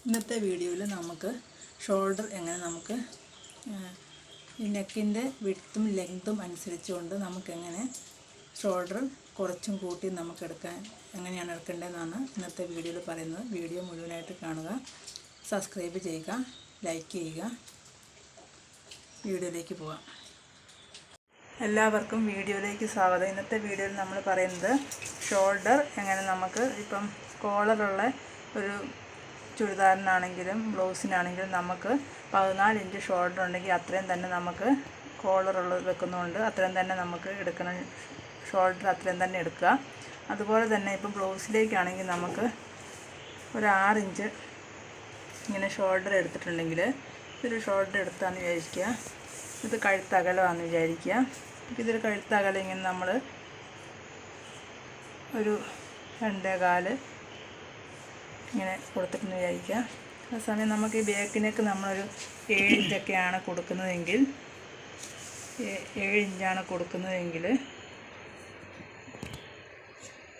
ഇന്നത്തെ വീഡിയോയിൽ നമുക്ക് ഷോൾഡർ എങ്ങനെ നമുക്ക് ഈ നെക്കിൻ്റെ വിഡ്ത്തും ലെങ്ത്തും അനുസരിച്ചുകൊണ്ട് നമുക്കെങ്ങനെ ഷോൾഡർ കുറച്ചും കൂട്ടി നമുക്കെടുക്കാൻ എങ്ങനെയാണ് എടുക്കേണ്ടതെന്നാണ് ഇന്നത്തെ വീഡിയോയിൽ പറയുന്നത്. വീഡിയോ മുഴുവനായിട്ട് കാണുക, സബ്സ്ക്രൈബ് ചെയ്യുക, ലൈക്ക് ചെയ്യുക. വീഡിയോയിലേക്ക് പോകാം. എല്ലാവർക്കും വീഡിയോയിലേക്ക് സ്വാഗതം. ഇന്നത്തെ വീഡിയോയിൽ നമ്മൾ പറയുന്നത് ഷോൾഡർ എങ്ങനെ നമുക്ക് ഇപ്പം കോളറുള്ള ഒരു ചുരിദാറിനാണെങ്കിലും ബ്ലൗസിനാണെങ്കിലും നമുക്ക് 14 ഇഞ്ച് ഷോൾഡർ ഉണ്ടെങ്കിൽ അത്രയും തന്നെ നമുക്ക് കോളറുള്ളത് വെക്കുന്നതുകൊണ്ട് അത്രയും തന്നെ നമുക്ക് എടുക്കണം. ഷോൾഡർ അത്രയും തന്നെ എടുക്കുക. അതുപോലെ തന്നെ ഇപ്പം ബ്ലൗസിലേക്കാണെങ്കിൽ നമുക്ക് ഒരു 6 ഇഞ്ച് ഇങ്ങനെ ഷോൾഡർ എടുത്തിട്ടുണ്ടെങ്കിൽ ഇതൊരു ഷോൾഡർ എടുത്താന്ന് വിചാരിക്കുക. ഇത് കഴുത്തകലമാണെന്ന് വിചാരിക്കുക. ഇതൊരു കഴുത്തകലം ഇങ്ങനെ നമ്മൾ ഒരു 2.25 ഇങ്ങനെ കൊടുത്തിട്ടെന്ന് വിചാരിക്കുക. ആ സമയം നമുക്ക് ഈ ബാക്കിനൊക്കെ നമ്മളൊരു 7 ഇഞ്ചൊക്കെയാണ് കൊടുക്കുന്നതെങ്കിൽ 7 ഇഞ്ചാണ് കൊടുക്കുന്നതെങ്കിൽ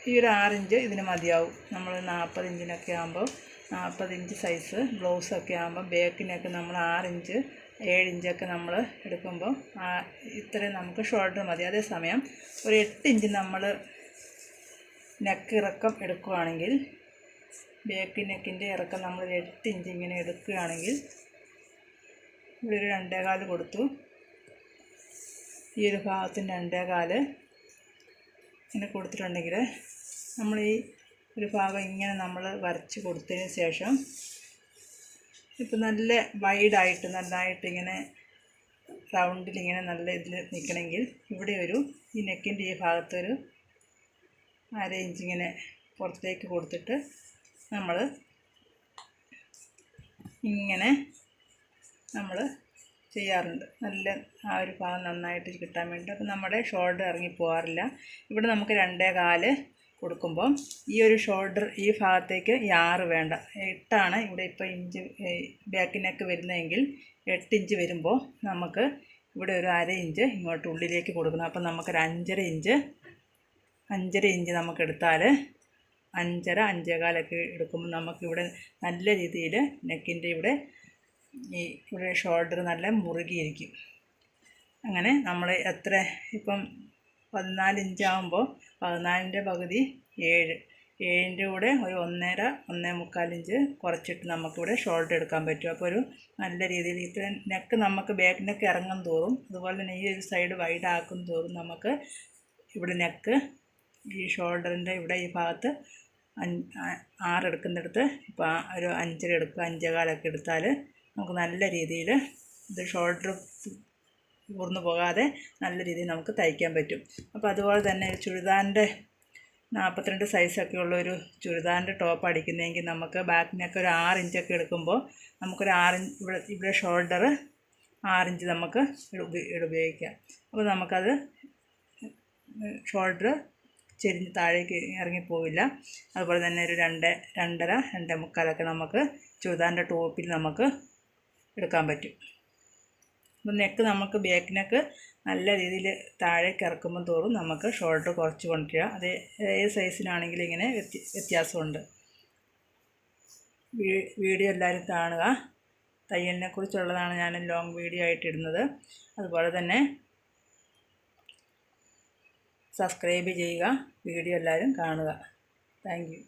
ഈ ഒരു 6 ഇഞ്ച് ഇതിന് മതിയാവും. നമ്മൾ 40 ഇഞ്ചിനൊക്കെ ആകുമ്പോൾ 40 ഇഞ്ച് സൈസ് ബ്ലൗസൊക്കെ ആകുമ്പോൾ ബാക്കിനൊക്കെ നമ്മൾ 6 ഇഞ്ച് 7 ഇഞ്ചൊക്കെ നമ്മൾ എടുക്കുമ്പോൾ ഇത്രയും നമുക്ക് ഷോൾഡർ മതി. അതേസമയം ഒരു 8 ഇഞ്ച് നമ്മൾ നെക്ക് ഇറക്കം എടുക്കുകയാണെങ്കിൽ ബാക്ക് നെക്കിൻ്റെ ഇറക്കം നമ്മൾ 8 ഇഞ്ച് ഇങ്ങനെ എടുക്കുകയാണെങ്കിൽ ഇവിടെ ഒരു 2.25 കൊടുത്തു. ഈ ഒരു ഭാഗത്തിന് 2.25 ഇങ്ങനെ കൊടുത്തിട്ടുണ്ടെങ്കിൽ നമ്മൾ ഈ ഒരു ഭാഗം ഇങ്ങനെ നമ്മൾ വരച്ച് കൊടുത്തതിന് ശേഷം ഇപ്പം നല്ല വൈഡായിട്ട് നന്നായിട്ട് ഇങ്ങനെ റൗണ്ടിൽ ഇങ്ങനെ നല്ല ഇതിൽ നിൽക്കണമെങ്കിൽ ഇവിടെ ഒരു ഈ നെക്കിൻ്റെ ഈ ഭാഗത്തൊരു 1/2 ഇഞ്ച് ഇങ്ങനെ പുറത്തേക്ക് കൊടുത്തിട്ട് നമ്മൾ ഇങ്ങനെ നമ്മൾ ചെയ്യാറുണ്ട്. നല്ല ആ ഒരു ഭാഗം നന്നായിട്ട് കിട്ടാൻ വേണ്ടി. അപ്പം നമ്മുടെ ഷോൾഡർ ഇറങ്ങി പോകാറില്ല. ഇവിടെ നമുക്ക് 2.25 കൊടുക്കുമ്പം ഈ ഒരു ഷോൾഡർ ഈ ഭാഗത്തേക്ക് ഈ 6 വേണ്ട, 8 ഇവിടെ ഇപ്പോൾ ഇഞ്ച് ബാക്കിനൊക്കെ വരുന്നതെങ്കിൽ 8 ഇഞ്ച് വരുമ്പോൾ നമുക്ക് ഇവിടെ ഒരു 1/2 ഇഞ്ച് ഇങ്ങോട്ട് ഉള്ളിലേക്ക് കൊടുക്കണം. അപ്പം നമുക്കൊരു 5.5 ഇഞ്ച് നമുക്ക് എടുത്താൽ 5.5 5.25 എടുക്കുമ്പോൾ നമുക്കിവിടെ നല്ല രീതിയിൽ നെക്കിൻ്റെ ഇവിടെ ഷോൾഡർ നല്ല മുറുകിയിരിക്കും. അങ്ങനെ നമ്മൾ എത്ര ഇപ്പം 14 ഇഞ്ചാകുമ്പോൾ 14ൻ്റെ പകുതി 7, 7ൻ്റെ കൂടെ ഒരു 1.5 1.25 ഇഞ്ച് കുറച്ചിട്ട് നമുക്കിവിടെ ഷോൾഡർ എടുക്കാൻ പറ്റും. അപ്പോൾ ഒരു നല്ല രീതിയിൽ ഇത്ര നെക്ക് നമുക്ക് ബാക്ക് നെക്ക് ഇറങ്ങും തോറും, അതുപോലെ തന്നെ ഈ ഒരു സൈഡ് വൈഡ് ആക്കും തോറും നമുക്ക് ഇവിടെ നെക്ക് ഈ ഷോൾഡറിൻ്റെ ഇവിടെ ഈ ഭാഗത്ത് 6 എടുക്കുന്നിടത്ത് ഇപ്പോൾ ഒരു 5 എടുക്കുക, 5.25 എടുത്താൽ നമുക്ക് നല്ല രീതിയിൽ ഇത് ഷോൾഡർ ഊർന്നു പോകാതെ നല്ല രീതിയിൽ നമുക്ക് തയ്ക്കാൻ പറ്റും. അപ്പോൾ അതുപോലെ തന്നെ ചുരിദാറിൻ്റെ 42 സൈസൊക്കെ ഉള്ളൊരു ചുരിദാറിൻ്റെ ടോപ്പ് അടിക്കുന്നതെങ്കിൽ നമുക്ക് ബാക്കിനൊക്കെ ഒരു 6 ഇഞ്ചൊക്കെ എടുക്കുമ്പോൾ നമുക്കൊരു 6 ഇഞ്ച് ഇവിടെ ഷോൾഡർ 6 ഇഞ്ച് നമുക്ക് ഉപയോഗിക്കാം. അപ്പോൾ നമുക്കത് ഷോൾഡർ ചെരിഞ്ഞ് താഴേക്ക് ഇറങ്ങിപ്പോവില്ല. അതുപോലെ തന്നെ ഒരു 2, 2.5, 2.25 നമുക്ക് ചുരിദാറിൻ്റെ ടോപ്പിൽ നമുക്ക് എടുക്കാൻ പറ്റും. അപ്പം നെക്ക് നമുക്ക് ബാക്ക് നെക്ക് നല്ല രീതിയിൽ താഴേക്ക് ഇറക്കുമ്പോൾ തോറും നമുക്ക് ഷോൾഡർ കുറച്ച് കൊണ്ടുവരിക. അത് ഏത് സൈസിനാണെങ്കിലും ഇങ്ങനെ വ്യത്യാസമുണ്ട്. വീഡിയോ എല്ലാവരും കാണുക. തയ്യലിനെ കുറിച്ചുള്ളതാണ് ഞാൻ ലോങ് വീഡിയോ ആയിട്ട് ഇടുന്നത്. അതുപോലെ തന്നെ സബ്സ്ക്രൈബ് ചെയ്യുക. വീഡിയോ എല്ലാവരും കാണുക. Thank you.